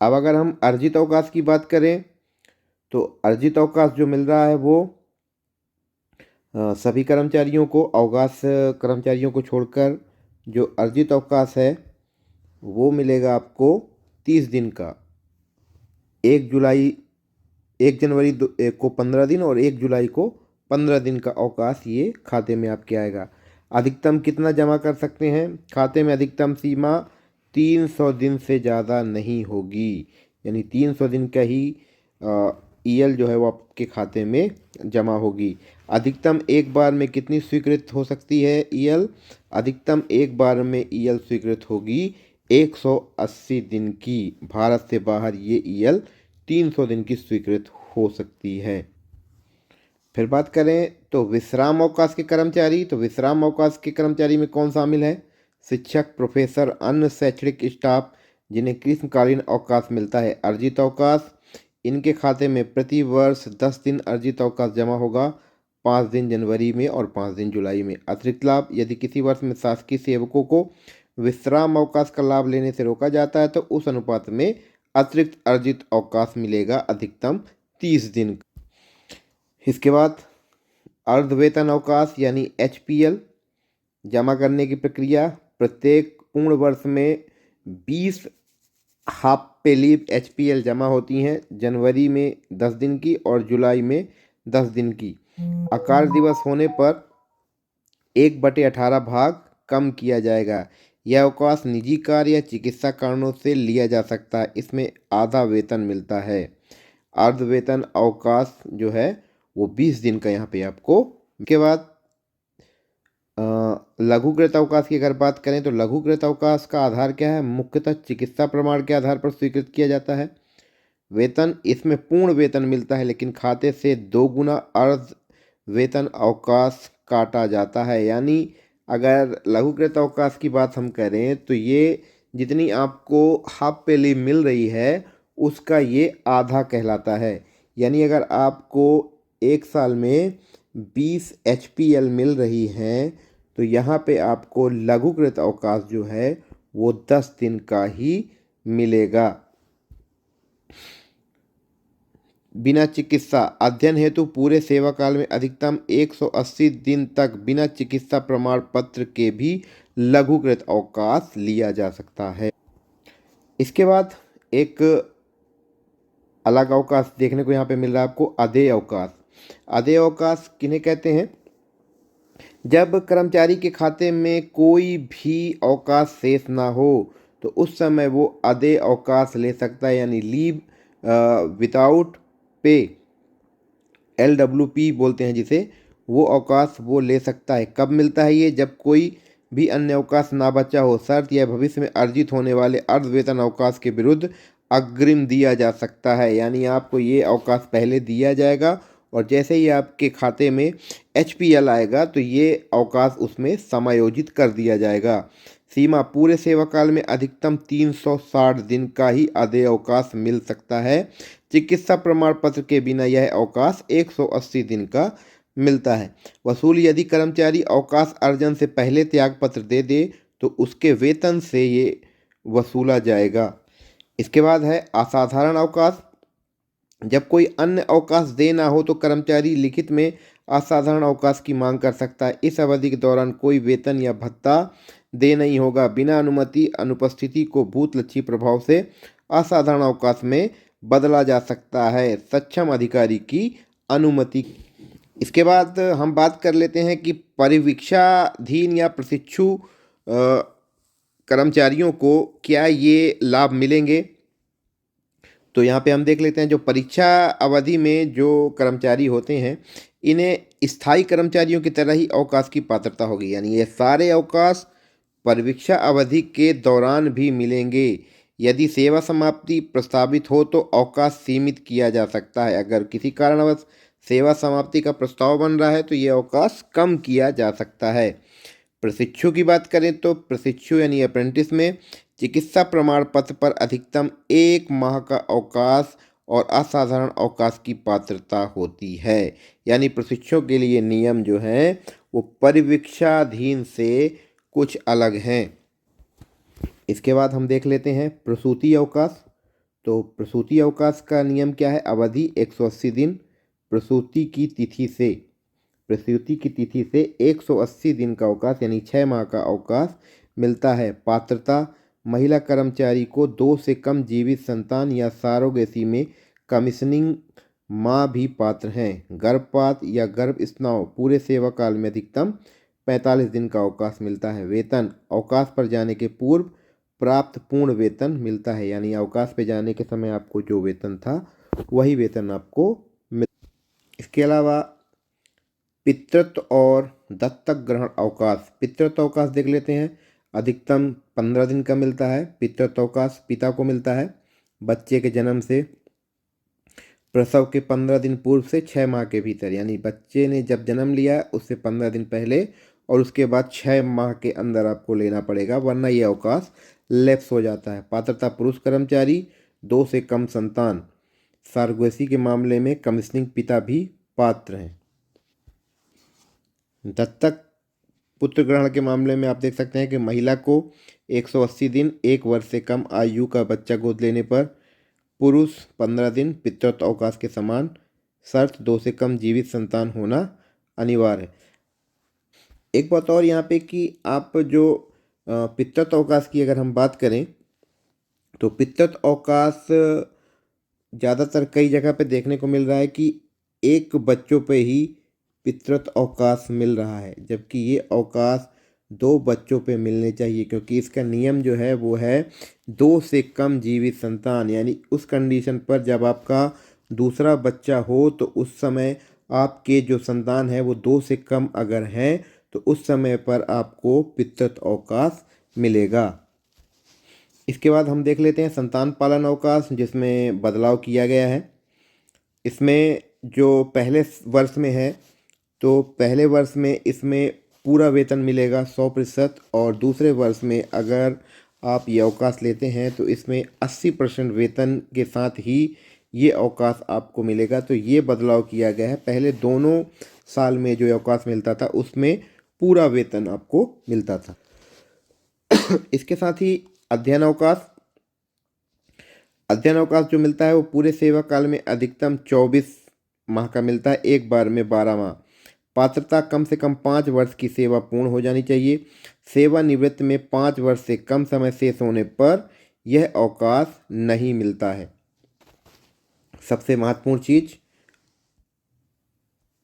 अब अगर हम अर्जित अवकाश की बात करें तो अर्जित अवकाश जो मिल रहा है वो सभी कर्मचारियों को, अवकाश कर्मचारियों को छोड़कर जो अर्जित अवकाश है वो मिलेगा आपको 30 दिन का। 1 जुलाई 1 जनवरी को 15 दिन और 1 जुलाई को 15 दिन का अवकाश ये खाते में आपके आएगा। अधिकतम कितना जमा कर सकते हैं? खाते में अधिकतम सीमा 300 दिन से ज़्यादा नहीं होगी, यानी 300 दिन का ही ईएल जो है वो आपके खाते में जमा होगी। अधिकतम एक बार में कितनी स्वीकृत हो सकती है ईएल? अधिकतम एक बार में ईएल स्वीकृत होगी 180 दिन की। भारत से बाहर ये ईएल 300 दिन की स्वीकृत हो सकती है। फिर बात करें तो विश्राम अवकाश के कर्मचारी, तो विश्राम अवकाश के कर्मचारी में कौन शामिल है? शिक्षक, प्रोफेसर, अन्य शैक्षणिक स्टाफ जिन्हें ग्रीष्मकालीन अवकाश मिलता है। अर्जित अवकाश, इनके खाते में प्रति वर्ष 10 दिन अर्जित अवकाश जमा होगा, 5 दिन जनवरी में और 5 दिन जुलाई में। अतिरिक्त लाभ, यदि किसी वर्ष में शासकीय सेवकों को विश्राम अवकाश का लाभ लेने से रोका जाता है तो उस अनुपात में अतिरिक्त अर्जित अवकाश मिलेगा, अधिकतम 30 दिन। इसके बाद अर्धवेतन अवकाश यानी एचपीएल जमा करने की प्रक्रिया, प्रत्येक पूर्ण वर्ष में 20 हाफ पे लीव एचपीएल जमा होती हैं, जनवरी में 10 दिन की और जुलाई में 10 दिन की। आकार दिवस होने पर 1/18 भाग कम किया जाएगा। यह अवकाश निजी कार्य या चिकित्सा कारणों से लिया जा सकता है, इसमें आधा वेतन मिलता है। अर्धवेतन अवकाश जो है वो 20 दिन का यहाँ पे आपको। के बाद लघुकृत अवकाश की अगर बात करें तो लघुकृत अवकाश का आधार क्या है? मुख्यतः चिकित्सा प्रमाण के आधार पर स्वीकृत किया जाता है। वेतन, इसमें पूर्ण वेतन मिलता है लेकिन खाते से 2 गुना अर्ध वेतन अवकाश काटा जाता है। यानी अगर लघुकृत अवकाश की बात हम करें तो ये जितनी आपको हाफ पे लीव मिल रही है उसका ये आधा कहलाता है। यानी अगर आपको एक साल में 20 एचपीएल मिल रही हैं तो यहाँ पे आपको लघुकृत अवकाश जो है वो 10 दिन का ही मिलेगा। बिना चिकित्सा, अध्ययन हेतु पूरे सेवा काल में अधिकतम 180 दिन तक बिना चिकित्सा प्रमाण पत्र के भी लघुकृत अवकाश लिया जा सकता है। इसके बाद एक अलग अवकाश देखने को यहाँ पे मिल रहा है आपको, अदेय अवकाश। अदेय अवकाश किन्हें कहते हैं? जब कर्मचारी के खाते में कोई भी अवकाश शेष ना हो तो उस समय वो अदेय अवकाश ले सकता है, यानी लीव विदाउट पे, LWP बोलते हैं जिसे, वो अवकाश वो ले सकता है। कब मिलता है ये? जब कोई भी अन्य अवकाश ना बचा हो। शर्त यह भविष्य में अर्जित होने वाले अर्धवेतन अवकाश के विरुद्ध अग्रिम दिया जा सकता है, यानी आपको ये अवकाश पहले दिया जाएगा और जैसे ही आपके खाते में एचपीएल आएगा तो ये अवकाश उसमें समायोजित कर दिया जाएगा। सीमा, पूरे सेवा काल में अधिकतम 360 दिन का ही अदेय अवकाश मिल सकता है। चिकित्सा प्रमाण पत्र के बिना यह अवकाश 180 दिन का मिलता है। वसूल, यदि कर्मचारी अवकाश अर्जन से पहले त्यागपत्र दे दे तो उसके वेतन से ये वसूला जाएगा। इसके बाद है असाधारण अवकाश। जब कोई अन्य अवकाश दे ना हो तो कर्मचारी लिखित में असाधारण अवकाश की मांग कर सकता है। इस अवधि के दौरान कोई वेतन या भत्ता दे नहीं होगा। बिना अनुमति अनुपस्थिति को भूतलक्षी प्रभाव से असाधारण अवकाश में बदला जा सकता है, सक्षम अधिकारी की अनुमति। इसके बाद हम बात कर लेते हैं कि परिवीक्षाधीन या प्रशिक्षु कर्मचारियों को क्या ये लाभ मिलेंगे। तो यहाँ पे हम देख लेते हैं जो परीक्षा अवधि में जो कर्मचारी होते हैं इन्हें स्थायी कर्मचारियों की तरह ही अवकाश की पात्रता होगी, यानी ये सारे अवकाश परीक्षा अवधि के दौरान भी मिलेंगे। यदि सेवा समाप्ति प्रस्तावित हो तो अवकाश सीमित किया जा सकता है। अगर किसी कारणवश सेवा समाप्ति का प्रस्ताव बन रहा है तो ये अवकाश कम किया जा सकता है। प्रशिक्षु की बात करें तो प्रशिक्षु यानी अप्रेंटिस में चिकित्सा प्रमाण पत्र पर अधिकतम 1 माह का अवकाश और असाधारण अवकाश की पात्रता होती है। यानी प्रशिक्षुओं के लिए नियम जो हैं वो परिवीक्षाधीन से कुछ अलग हैं। इसके बाद हम देख लेते हैं प्रसूति अवकाश। तो प्रसूति अवकाश का नियम क्या है? अवधि 180 दिन प्रसूति की तिथि से 180 दिन का अवकाश यानी 6 माह का अवकाश मिलता है। पात्रता: महिला कर्मचारी को 2 से कम जीवित संतान या सरोगेसी में कमीशनिंग माँ भी पात्र हैं। गर्भपात या गर्भस्राव पूरे सेवा काल में अधिकतम 45 दिन का अवकाश मिलता है। वेतन: अवकाश पर जाने के पूर्व प्राप्त पूर्ण वेतन मिलता है, यानी अवकाश पे जाने के समय आपको जो वेतन था वही वेतन आपको मिल। इसके अलावा पितृत्व और दत्तक ग्रहण अवकाश। पितृत्व अवकाश देख लेते हैं। अधिकतम 15 दिन का मिलता है। पितृत्व अवकाश पिता को मिलता है बच्चे के जन्म से प्रसव के 15 दिन पूर्व से 6 माह के भीतर, यानी बच्चे ने जब जन्म लिया उससे 15 दिन पहले और उसके बाद 6 माह के अंदर आपको लेना पड़ेगा, वरना ये अवकाश लैप्स हो जाता है। पात्रता: पुरुष कर्मचारी, 2 से कम संतान। सरोगेसी के मामले में कमीशनिंग पिता भी पात्र हैं। दत्तक पुत्र ग्रहण के मामले में आप देख सकते हैं कि महिला को 180 दिन 1 वर्ष से कम आयु का बच्चा गोद लेने पर, पुरुष 15 दिन। पितृत्व अवकाश के समान शर्त 2 से कम जीवित संतान होना अनिवार्य है। एक बात और यहाँ पे कि आप जो पितृत्व अवकाश की अगर हम बात करें तो पितृत्व अवकाश ज़्यादातर कई जगह पे देखने को मिल रहा है कि एक बच्चों पे ही पितृत्व अवकाश मिल रहा है, जबकि ये अवकाश 2 बच्चों पे मिलने चाहिए, क्योंकि इसका नियम जो है वो है 2 से कम जीवित संतान, यानी उस कंडीशन पर जब आपका दूसरा बच्चा हो तो उस समय आपके जो संतान है वो 2 से कम अगर हैं तो उस समय पर आपको पितृत्व अवकाश मिलेगा। इसके बाद हम देख लेते हैं संतान पालन अवकाश, जिसमें बदलाव किया गया है। इसमें जो पहले वर्ष में है तो पहले वर्ष में इसमें पूरा वेतन मिलेगा 100%, और दूसरे वर्ष में अगर आप ये अवकाश लेते हैं तो इसमें 80% वेतन के साथ ही ये अवकाश आपको मिलेगा। तो ये बदलाव किया गया है। पहले दोनों साल में जो अवकाश मिलता था उसमें पूरा वेतन आपको मिलता था। इसके साथ ही अध्ययन अवकाश जो मिलता है वो पूरे सेवा काल में अधिकतम 24 माह का मिलता है, एक बार में 12 माह। पात्रता: कम से कम 5 वर्ष की सेवा पूर्ण हो जानी चाहिए। सेवानिवृत्त में 5 वर्ष से कम समय शेष होने पर यह अवकाश नहीं मिलता है। सबसे महत्वपूर्ण चीज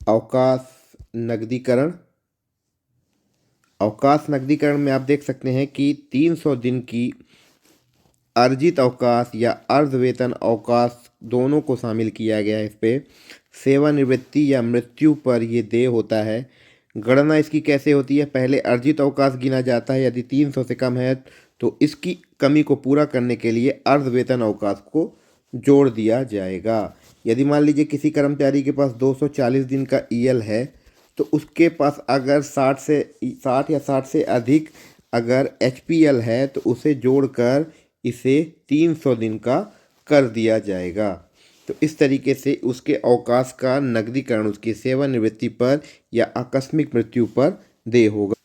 अवकाश नकदीकरण। अवकाश नकदीकरण में आप देख सकते हैं कि 300 दिन की अर्जित अवकाश या अर्धवेतन अवकाश दोनों को शामिल किया गया है। इस पे सेवानिवृत्ति या मृत्यु पर ये देय होता है। गणना इसकी कैसे होती है? पहले अर्जित अवकाश गिना जाता है, यदि 300 से कम है तो इसकी कमी को पूरा करने के लिए अर्धवेतन अवकाश को जोड़ दिया जाएगा। यदि मान लीजिए किसी कर्मचारी के पास 240 दिन का ईएल है तो उसके पास अगर 60 या 60 से अधिक अगर एचपीएल है तो उसे जोड़कर इसे 300 दिन का कर दिया जाएगा। तो इस तरीके से उसके अवकाश का नकदीकरण उसकी सेवानिवृत्ति पर या आकस्मिक मृत्यु पर देय होगा।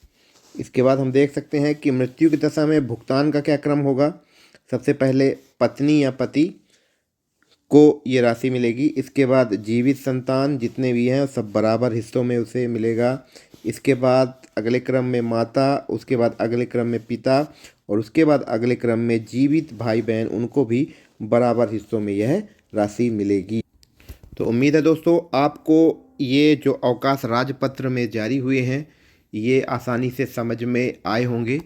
इसके बाद हम देख सकते हैं कि मृत्यु की दशा में भुगतान का क्या क्रम होगा। सबसे पहले पत्नी या पति को ये राशि मिलेगी। इसके बाद जीवित संतान जितने भी हैं सब बराबर हिस्सों में उसे मिलेगा। इसके बाद अगले क्रम में माता, उसके बाद अगले क्रम में पिता और उसके बाद अगले क्रम में जीवित भाई बहन, उनको भी बराबर हिस्सों में यह राशि मिलेगी। तो उम्मीद है दोस्तों आपको ये जो अवकाश राजपत्र में जारी हुए हैं ये आसानी से समझ में आए होंगे।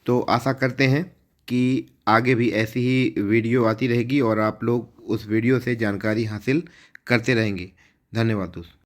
तो आशा करते हैं कि आगे भी ऐसी ही वीडियो आती रहेगी और आप लोग उस वीडियो से जानकारी हासिल करते रहेंगे। धन्यवाद दोस्तों।